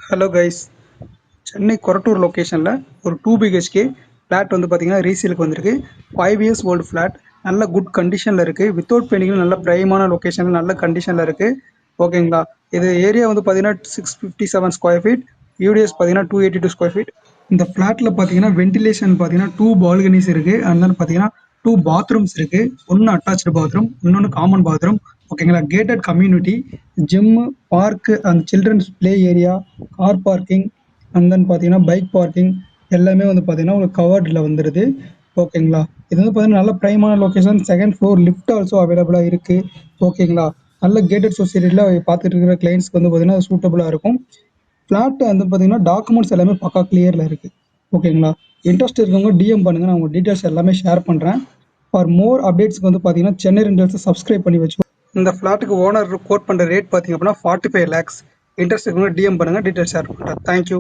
Hello guys, Chennai Korattur லொக்கேஷனில் ஒரு 2 BHK flat வந்து பார்த்தீங்கன்னா ரீசேலுக்கு வந்திருக்கு. 5 years ஓல்டு ஃப்ளாட், நல்ல குட் கண்டிஷனில் இருக்குது. வித்தவுட் பெயிண்டிங் நல்ல பிரைமான லொக்கேஷனில் நல்ல கண்டிஷனில் இருக்குது. ஓகேங்களா. இது ஏரியா வந்து பார்த்தீங்கன்னா 657 ஸ்கொயர் ஃபீட், யூடிஎஸ் பார்த்தீங்கன்னா 282 ஸ்கொயர் ஃபீட். இந்த ஃப்ளாட்டில் பார்த்தீங்கன்னா வென்டிலேஷன் பார்த்தீங்கன்னா 2 பால்கனிஸ் இருக்குது. அண்ட் தென் பார்த்தீங்கன்னா 2 பாத்ரூம்ஸ் இருக்குது. ஒன்று அட்டாச்சு பாத்ரூம், இன்னொன்று காமன் பாத்ரூம். ஓகேங்களா. கேட்டட் கம்யூனிட்டி, ஜிம்மு, பார்க்கு, அந்த children's play area, car parking, and then பார்த்தீங்கன்னா பைக் பார்க்கிங் எல்லாமே வந்து பார்த்தீங்கன்னா உங்களுக்கு கவர்டில் வந்துடுது. ஓகேங்களா. இது வந்து பார்த்தீங்கன்னா நல்ல ப்ரைமான location. Second floor lift also அவைலபிளாக இருக்குது. ஓகேங்களா. நல்ல கேட்டட் சொசைட்டியில் பார்த்துட்டு இருக்கிற கிளைண்ட்ஸ்க்கு வந்து பார்த்தீங்கன்னா சூட்டபுளாக இருக்கும். ஃப்ளாட் வந்து பார்த்தீங்கன்னா டாக்குமெண்ட்ஸ் எல்லாமே பக்கா கிளியரில் இருக்குது. ஓகேங்களா. இன்ட்ரெஸ்ட் இருக்கவங்க டிஎம் பண்ணுங்கள், நான் உங்கள் டீட்டெயில்ஸ் எல்லாமே ஷேர் பண்ணுறேன். ஃபார் மோர் அப்டேட்ஸ்க்கு வந்து பார்த்தீங்கன்னா சென்னை ரெண்டல்ஸை சப்ஸ்கிரைப் பண்ணி வச்சு. இந்த ஃப்ளாட்டுக்கு ஓனர் கோட் பண்ணுற ரேட் பார்த்தீங்க அப்படின்னா 45 lakhs. இன்ட்ரெஸ்ட் இருக்கவங்க டிஎம் பண்ணுங்கள், டீட்டெயில்ஸ் ஷேர் பண்ணுறேன். தேங்க்யூ.